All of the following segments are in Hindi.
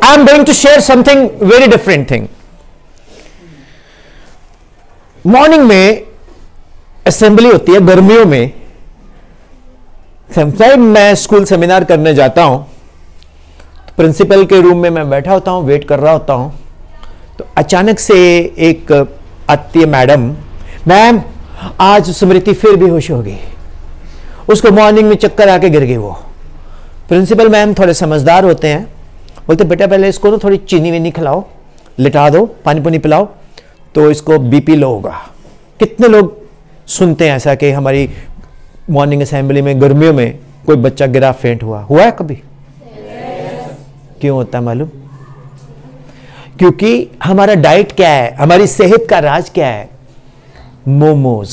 I am going to share something very different thing. Morning में असेंबली होती है गर्मियों में. समटाइम मैं स्कूल सेमिनार करने जाता हूं तो प्रिंसिपल के रूम में मैं बैठा होता हूं, वेट कर रहा होता हूं, तो अचानक से एक आती है मैडम, मैम आज स्मृति फिर बेहोश हो गई, उसको मॉर्निंग में चक्कर आके गिर गई. वो प्रिंसिपल मैम थोड़े समझदार होते हैं, बोलते बेटा पहले इसको ना थोड़ी चीनी वीनी खिलाओ, लिटा दो, पानी पुनी पिलाओ, तो इसको बीपी लो होगा. कितने लोग सुनते हैं ऐसा कि हमारी मॉर्निंग असेंबली में गर्मियों में कोई बच्चा गिरा, फेंट हुआ है कभी? क्यों होता है मालूम? क्योंकि हमारा डाइट क्या है, हमारी सेहत का राज क्या है? मोमोज,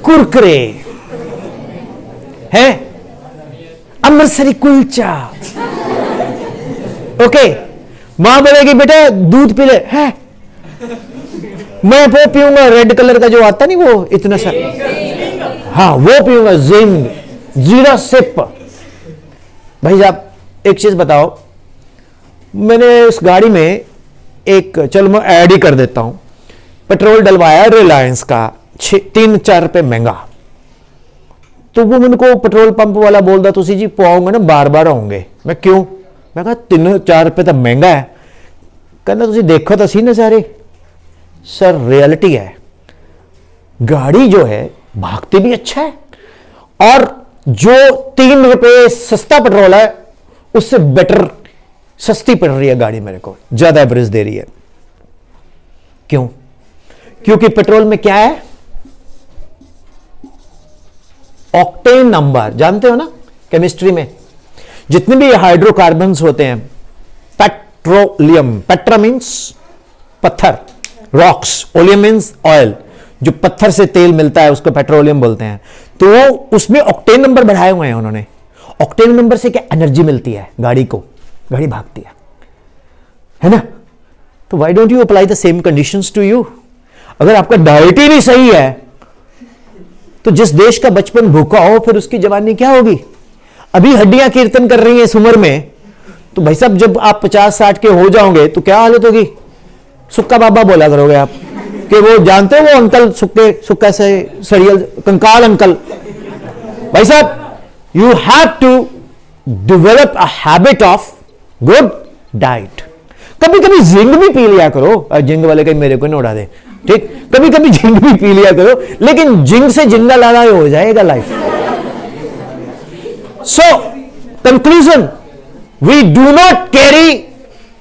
कुरकुरे है, अमृतसरी कुलचा. ओके, मां बोलेगी बेटा दूध पी ले, है मैं वो पीऊंगा रेड कलर का जो आता नहीं, वो इतना सा, हाँ वो पीऊंगा, जिंग जीरा सिप. भाई साहब एक चीज बताओ, मैंने उस गाड़ी में एक, चलो मैं ऐड ही कर देता हूं, पेट्रोल डलवाया रिलायंस का 3-4 रुपए महंगा. तो वो मेरे को पेट्रोल पंप वाला बोल रहा, तुसी जी पाऊंगा ना बार बार आऊंगे. मैं क्यों? मैं कहा 3-4 रुपए तो महंगा है. कहना तुसी देखो तो सी ना सारे. सर रियलिटी है, गाड़ी जो है भागती भी अच्छा है, और जो 3 रुपए सस्ता पेट्रोल है उससे बेटर सस्ती पड़ रही है गाड़ी, मेरे को ज्यादा एवरेज दे रही है. क्यों? क्योंकि पेट्रोल में क्या है? Octane number. जानते हो ना केमिस्ट्री में जितने भी हाइड्रोकार्बन्स होते हैं, पेट्रोलियम, पेट्रा मीन्स पत्थर, रॉक्स, ओलियम मीन्स ऑयल, जो पत्थर से तेल मिलता है उसको पेट्रोलियम बोलते हैं. तो उसमें ऑक्टेन नंबर बढ़ाए हुए हैं उन्होंने. ऑक्टेन नंबर से क्या एनर्जी मिलती है गाड़ी को, गाड़ी भागती है ना. तो why don't you apply the same conditions to you? अगर आपका डाइट ही नहीं सही है तो जिस देश का बचपन भूखा हो फिर उसकी जवानी क्या होगी? अभी हड्डियां कीर्तन कर रही हैं इस उम्र में, तो भाई साहब जब आप 50-60 के हो जाओगे तो क्या हालत होगी? सुक्का बाबा बोला करोगे आप कि वो जानते हो वो अंकल सुक्का से सरियल कंकाल अंकल. भाई साहब you have to develop a habit of good diet. कभी कभी जिंक भी पी लिया करो. जिंक वाले कहीं मेरे को नहीं उड़ा दे, ठीक? कभी कभी जिंक भी पी लिया करो, लेकिन जिंक से जिंदा लाना हो जाएगा life. So conclusion, we do not carry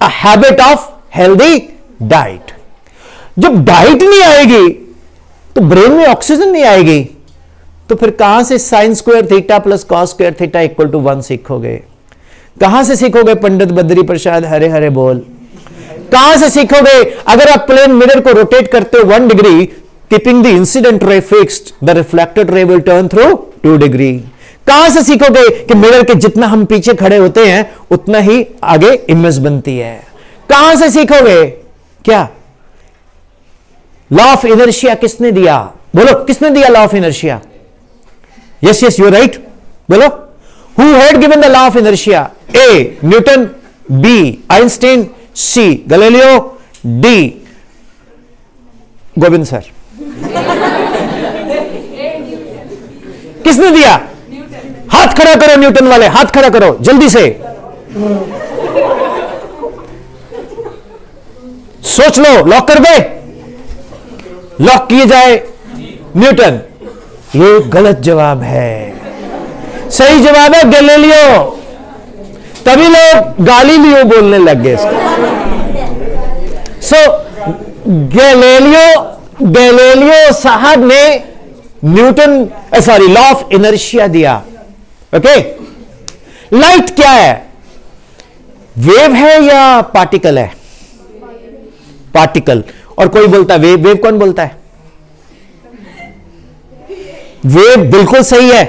a habit of healthy diet. जब डाइट नहीं आएगी तो ब्रेन में ऑक्सीजन नहीं आएगी, तो फिर कहां से sine square theta plus cos square theta equal to 1 सीखोगे? कहां से सीखोगे पंडित बद्री प्रसाद हरे हरे बोल? कहां से सीखोगे? अगर आप प्लेन मिरर को रोटेट करते हो 1 degree, keeping the incident ray fixed, the reflected ray will turn through 2 degree. कहां से सीखोगे कि मिरर के जितना हम पीछे खड़े होते हैं उतना ही आगे इमेज बनती है? कहां से सीखोगे? क्या लॉ ऑफ इनर्शिया किसने दिया? बोलो किसने दिया law of inertia? Yes yes you right, बोलो. Who had given the law of inertia? A Newton, B Einstein, C Galileo, D Govind sir. किसने दिया? हाथ खड़ा करो न्यूटन वाले, हाथ खड़ा करो जल्दी से. सोच लो, लॉक कर दे. लॉक किए जाए न्यूटन. ये गलत जवाब है. सही जवाब है गैलीलियो. तभी लोग गालीलियो बोलने लग गए. सो गैलीलियो साहब ने Newton sorry law of inertia दिया. ओके, लाइट क्या है? वेव है या पार्टिकल है? पार्टिकल. और कोई बोलता है वेव. वेव कौन बोलता है? वेव बिल्कुल सही है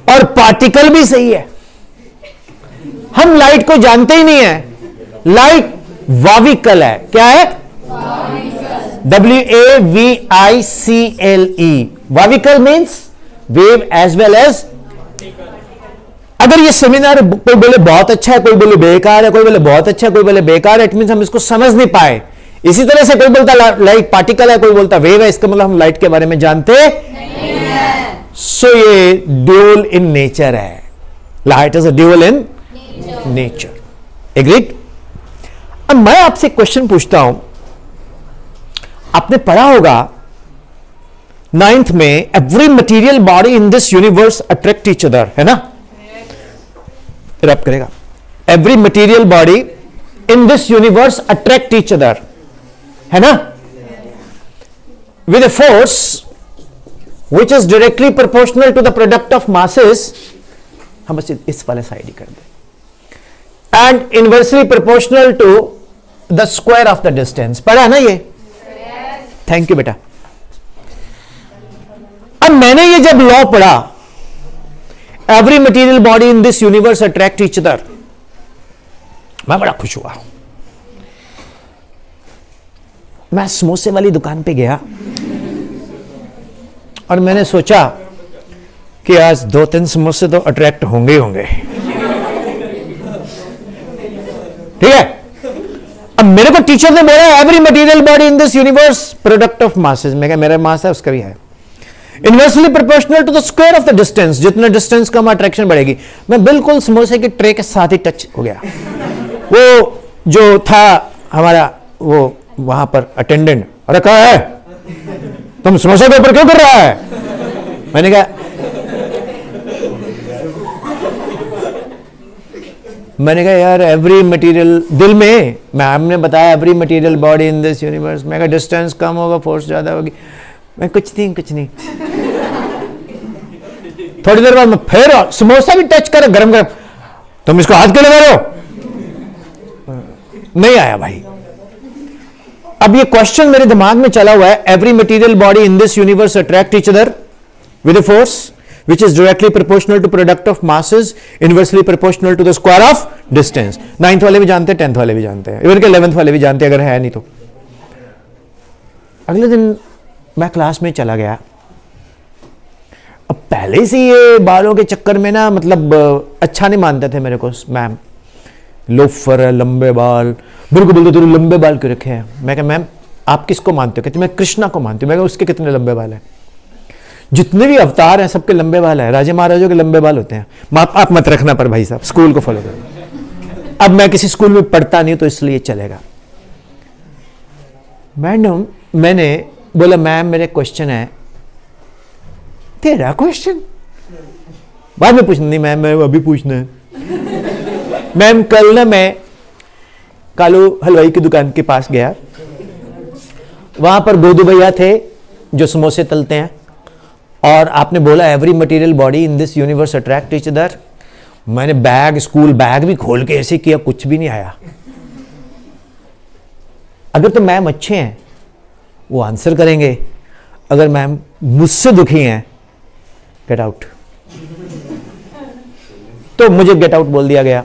और पार्टिकल भी सही है. हम लाइट को जानते ही नहीं है. लाइट वाविकल है. क्या है? WAVICLE. Wavicle means wave as well as अगर ये सेमिनार कोई बोले बहुत अच्छा है, कोई बोले बेकार है, कोई बोले बहुत अच्छा है, कोई बोले बेकार है, इट मींस हम इसको समझ नहीं पाए। इसी तरह से कोई बोलता लाइट पार्टिकल है, कोई बोलता वेव है, इसका मतलब हम लाइट के बारे में जानते नहीं है। सो ये ड्यूल इन नेचर है, light is a dual in nature. Agreed? अब मैं आपसे क्वेश्चन पूछता हूं, आपने पढ़ा होगा 9th में every material body in this universe attract each other, है ना? रैप करेगा, every material body in this universe attract each other, है ना? With a force which is directly proportional to the product of masses, हम बस इस वाले साइड ही कर दें, and inversely proportional to the square of the distance. पढ़ा ना ये? थैंक यू बेटा। अब मैंने ये जब लॉ पढ़ा, every material body in this universe attract each other, मैं बड़ा खुश हुआ। मैं समोसे वाली दुकान पे गया और मैंने सोचा कि आज 2-3 समोसे तो अट्रैक्ट होंगे ही होंगे, ठीक है? अब मेरे को टीचर ने बोला every material body in this universe product of masses. मैं कहा मेरा मास है, उसका भी है। Inversely proportional to the square of the distance, जितना डिस्टेंस कम अट्रैक्शन बढ़ेगी। मैं बिल्कुल समोसे की ट्रे के साथ ही टच हो गया। वो जो था हमारा वो वहां पर अटेंडेंट, अरे क्या है तुम समोसे के ऊपर क्यों कर रहा है? मैंने कहा यार एवरी मटेरियल, दिल में मैम ने बताया every material body in this universe. मैं कहा डिस्टेंस कम होगा, फोर्स ज्यादा होगी। मैं कुछ नहीं। थोड़ी देर बाद मैं फिर समोसा भी टच कर, गरम गरम, तुम इसको हाथ क्यों लगा रहे हो? नहीं आया भाई। अब ये क्वेश्चन मेरे दिमाग में चला हुआ है, every material body in this universe attract each other with a force which is directly proportional to product of masses, inversely proportional to the square of distance। 9th वाले भी जानते हैं, 10th वाले भी जानते हैं, इवन के 11th वाले भी जानते हैं, अगर है नहीं तो। अगले दिन मैं क्लास में चला गया। अब पहले से ये बालों के चक्कर में ना, मतलब अच्छा नहीं मानते थे मेरे को मैम, लोफर है, लंबे बाल, बिल्कुल बोलते तेरे लंबे बाल क्यों रखे हैं? मैं कहा मैम आप किसको मानते हो? कहते मैं कृष्णा को मानती हूँ। मैं कहा उसके कितने लंबे बाल हैं? जितने भी अवतार हैं सबके लंबे बाल है, राजे महाराजों के लंबे बाल होते हैं। आप मत रखना पर भाई साहब, स्कूल को फॉलो करो। अब मैं किसी स्कूल में पढ़ता नहीं तो इसलिए चलेगा। मैडम, मैंने बोला मैम मेरे क्वेश्चन है। तेरा क्वेश्चन बाद में पूछना? नहीं मैम मैं अभी पूछना है। मैम कल ना मैं कालू हलवाई की दुकान के पास गया, वहां पर गोदू भैया थे जो समोसे तलते हैं, और आपने बोला every material body in this universe attract each other. मैंने बैग, स्कूल बैग भी खोल के ऐसे किया, कुछ भी नहीं आया। अगर तो मैम अच्छे हैं वो आंसर करेंगे, अगर मैम मुझसे दुखी हैं गेट आउट। तो मुझे गेट आउट बोल दिया गया।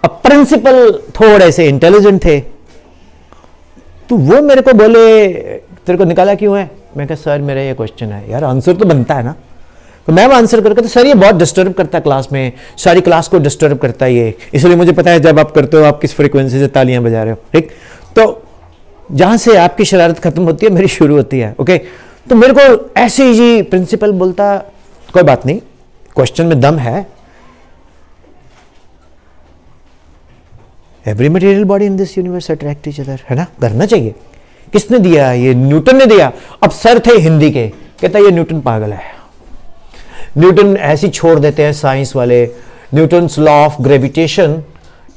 अब प्रिंसिपल थोड़े से इंटेलिजेंट थे, तो वो मेरे को बोले तेरे को निकाला क्यों है? मैं कहा सर मेरा ये क्वेश्चन है। यार आंसर तो बनता है ना। तो मैम आंसर करके, तो सर ये बहुत डिस्टर्ब करता है क्लास में, सारी क्लास को डिस्टर्ब करता है ये, इसलिए मुझे पता है जब आप करते हो आप किस फ्रीक्वेंसी से तालियां बजा रहे हो, ठीक? तो जहां से आपकी शरारत खत्म होती है मेरी शुरू होती है, ओके? तो मेरे को ऐसे ही जी प्रिंसिपल बोलता कोई बात नहीं, क्वेश्चन में दम है, every material body in this universe attract each other, है ना? करना चाहिए। किसने दिया? ये न्यूटन ने दिया। अब सर थे हिंदी के, कहता ये न्यूटन पागल है, न्यूटन ऐसी छोड़ देते हैं साइंस वाले, Newton's law of gravitation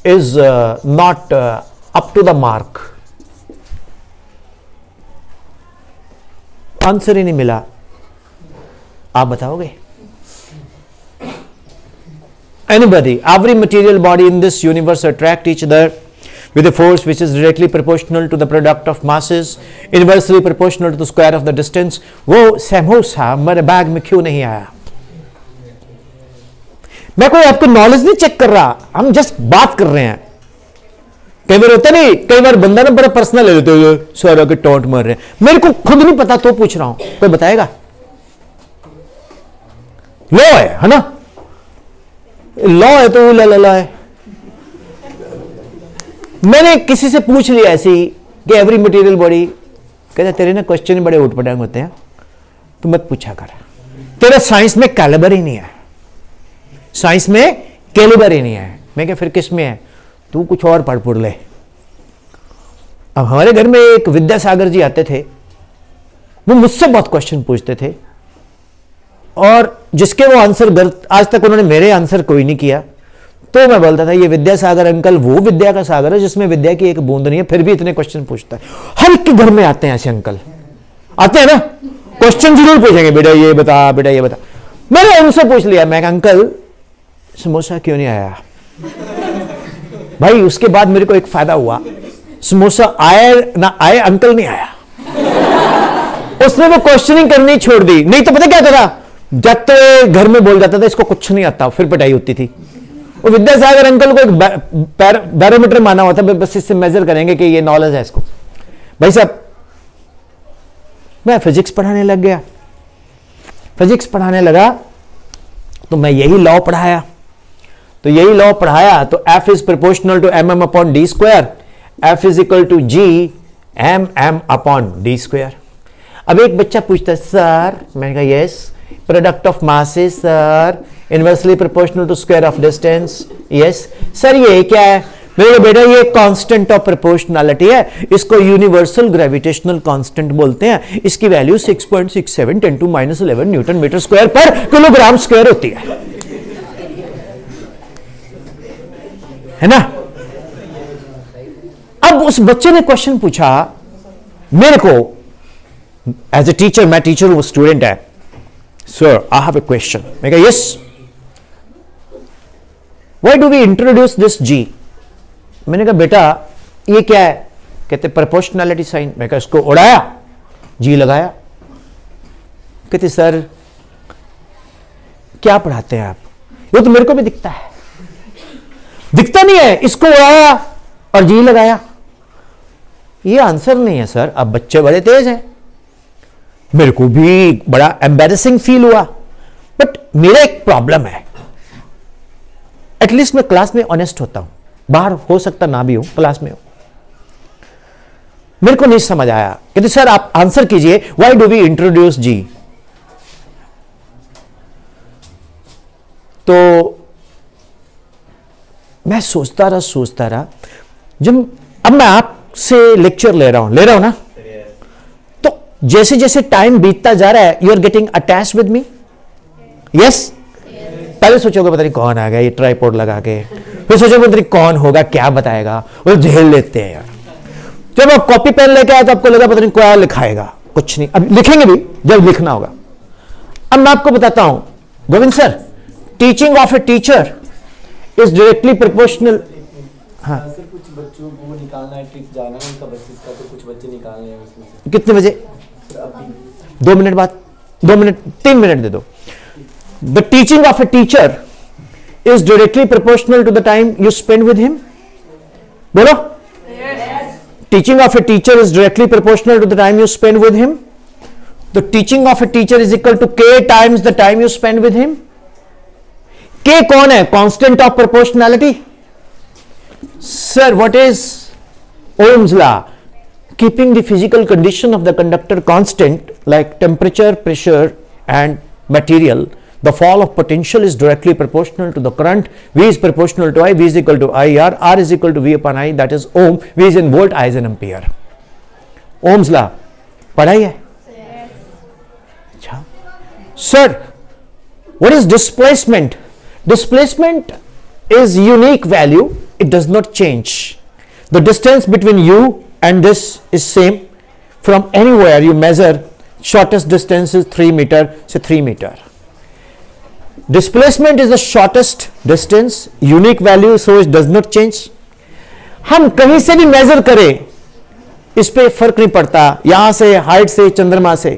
is not up to the mark. Answer ही नहीं मिला। आप बताओगे? Anybody, every material body in this universe attract each other with a force which is directly proportional to the product of masses, inversely proportional to the square of the distance। वो समोसा मेरे बैग में क्यों नहीं आया? मैं कोई आपको नॉलेज नहीं चेक कर रहा, हम जस्ट बात कर रहे हैं। कई बार होता नहीं, कई बार बंदा ना बड़ा पर्सनल ले लेते हो, सारा के टॉन्ट मार रहे हैं, मेरे को खुद नहीं पता तो पूछ रहा हूं, कोई बताएगा? लो है ना? लॉ है तो ला है। मैंने किसी से पूछ लिया ऐसी कि एवरी मटेरियल बॉडी, कहता तेरे ना क्वेश्चन बड़े उठपटांग होते हैं, तू मत पूछा कर, तेरा साइंस में कैलिबर ही नहीं है, साइंस में कैलिबर ही नहीं है। मैं क्या फिर किस में है, तू कुछ और पढ़ ले। अब हमारे घर में एक विद्यासागर जी आते थे, वो मुझसे बहुत क्वेश्चन पूछते थे और जिसके वो आंसर गलत, आज तक उन्होंने मेरे आंसर कोई नहीं किया। तो मैं बोलता था ये विद्यासागर अंकल वो विद्या का सागर है जिसमें विद्या की एक बूंद नहीं है, फिर भी इतने क्वेश्चन पूछता है। हर एक के घर में आते हैं ऐसे अंकल, आते हैं ना, क्वेश्चन जरूर पूछेंगे, बेटा ये बता, बेटा ये बता। मैंने उनसे पूछ लिया, मैं अंकल समोसा क्यों नहीं आया भाई। उसके बाद मेरे को एक फायदा हुआ, समोसा आए ना आए अंकल नहीं आया। उसने वो क्वेश्चनिंग करनी छोड़ दी, नहीं तो पता क्या करा, जाते घर में बोल जाता था इसको कुछ नहीं आता, फिर पिटाई होती थी। वो विद्यासागर अंकल को एक बैरोमीटर माना हुआ था, बस इससे मेजर करेंगे कि ये नॉलेज है इसको। भाई साहब मैं फिजिक्स पढ़ाने लग गया, फिजिक्स पढ़ाने लगा तो मैं यही लॉ पढ़ाया, तो यही लॉ पढ़ाया तो F is proportional to mm upon d square, F is equal to G mm upon d square. अब एक बच्चा पूछता है सर, मैंने कहा yes, product of masses sir inversely proportional to square of distance, yes sir ये क्या है, मेरे बेटा ये कांस्टेंट ऑफ प्रोपोर्शनैलिटी है, इसको यूनिवर्सल ग्रेविटेशनल कांस्टेंट बोलते हैं, इसकी value 6.67 10 to -11 newton metre square पर किलोग्राम स्क्वायर होती है ना। अब उस बच्चे ने क्वेश्चन पूछा मेरे को, एज ए टीचर, मैं टीचर हूं, स्टूडेंट है, sir I have a question. मैं कहा yes, why do we introduce this G. मैंने कहा बेटा ये क्या है, कहते प्रोपोर्शनैलिटी साइन। मैं कहा इसको उड़ाया, जी लगाया। कहते सर क्या पढ़ाते हैं आप, ये तो मेरे को भी दिखता है, दिखता नहीं है, इसको उड़ाया और जी लगाया। ये आंसर नहीं है सर, अब बच्चे बड़े तेज हैं। मेरे को भी बड़ा एम्बैरेसिंग फील हुआ, बट मेरा एक प्रॉब्लम है, एटलीस्ट मैं क्लास में ऑनेस्ट होता हूं, बाहर हो सकता ना भी हो, क्लास में हो। मेरे को नहीं समझ आया, कहते सर आप आंसर कीजिए, व्हाई डू वी इंट्रोड्यूस जी। तो मैं सोचता रहा, जब अब मैं आपसे लेक्चर ले रहा हूं ना, तो जैसे जैसे टाइम बीतता जा रहा है, you are getting attach with me, yes. पहले सोचोगे पता नहीं कौन आ गया ये ट्राइपॉड लगा के, फिर सोचोगे पता नहीं कौन होगा, क्या बताएगा, वो झेल लेते हैं यार। जब आप कॉपी पेन लेके आए तो आपको लगा पता नहीं क्या लिखाएगा, कुछ नहीं, अब लिखेंगे भी जब लिखना होगा। अब मैं आपको बताता हूं Govind sir, teaching of a teacher is directly proportional. हाँ सर कुछ बच्चों को निकालना है, ट्रिप जाना है उनका बच्चे का, तो कुछ बच्चे निकालने हैं उसमें से। कितने बजे? सर अभी 2 मिनट बाद, 2 मिनट 3 मिनट दे दो। The teaching of a teacher is directly proportional to the time you spend with him. बोलो। Yes. Teaching of a teacher is directly proportional to the time you spend with him. The teaching of a teacher is equal to K times the time you spend with him. K कौन है? Constant of proportionality. Sir, what is Ohm's law? Keeping the physical condition of the conductor constant, like temperature, pressure, and material, the fall of potential is directly proportional to the current. V is proportional to I, V is equal to IR, R is equal to V upon I, that is ohm, V is in volt, I is in ampere. Ohm's law पढ़ाई है? अच्छा sir, what is displacement? Displacement is unique value, it does not change. The distance between you and this is same. From anywhere you measure, shortest distance is 3 meter, say 3 meter. Displacement is the shortest distance, unique value, so it does not change. हम कहीं से भी मेजर करें, इस पे फर्क नहीं पड़ता, यहां से, हाइट से, चंद्रमा से।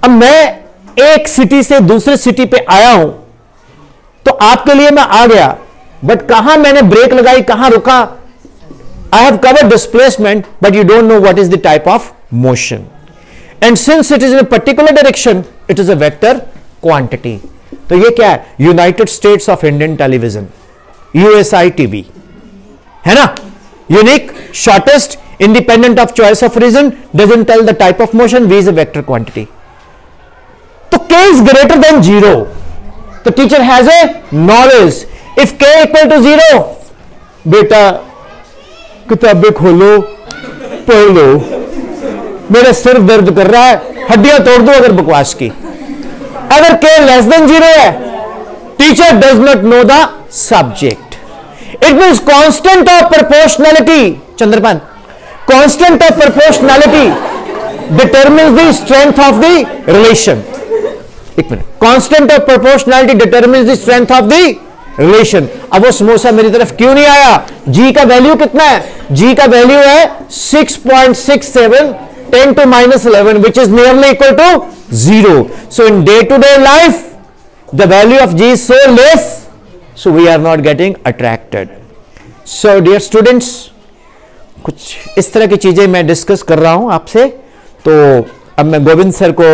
अब मैं एक सिटी से दूसरे सिटी पे आया हूं, तो आपके लिए मैं आ गया, बट कहां मैंने ब्रेक लगाई, कहां रुका, I have covered displacement, but you don't know what is the type of motion. And since it is in a particular direction, it is a vector quantity. तो ये क्या है? United States of Indian television, USI TV, है ना? Unique, shortest, independent of choice of reason, doesn't tell the type of motion, v is a vector quantity. तो k is greater than 0. The teacher has a knowledge. If k equal to 0, बेटा किताबें खोलो, पढ़ लो, मेरा सिर दर्द कर रहा है, हड्डियां तोड़ दो अगर बकवास की. अगर k लेस देन 0 है, teacher does not know the subject. It means constant of proportionality, चंद्रपान, constant of proportionality determines the strength of the relation. एक मिनट, constant of proportionality determines the strength of the relation. अब वो समोसा मेरी तरफ क्यों नहीं आया? g का वैल्यू कितना है? g का वैल्यू है 6.67 10 to minus 11, which is nearly equal to 0. So in day-to-day life, the value of g is so less, so we are not getting attracted. So dear students, कुछ इस तरह की चीजें मैं डिस्कस कर रहा हूं आपसे. तो अब मैं गोविंद सर को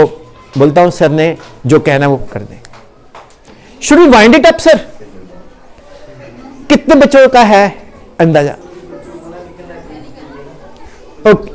बोलता हूं, सर ने जो कहना वो कर दें. Should we wind it up sir? कितने बच्चों का है अंदाजा? ओके,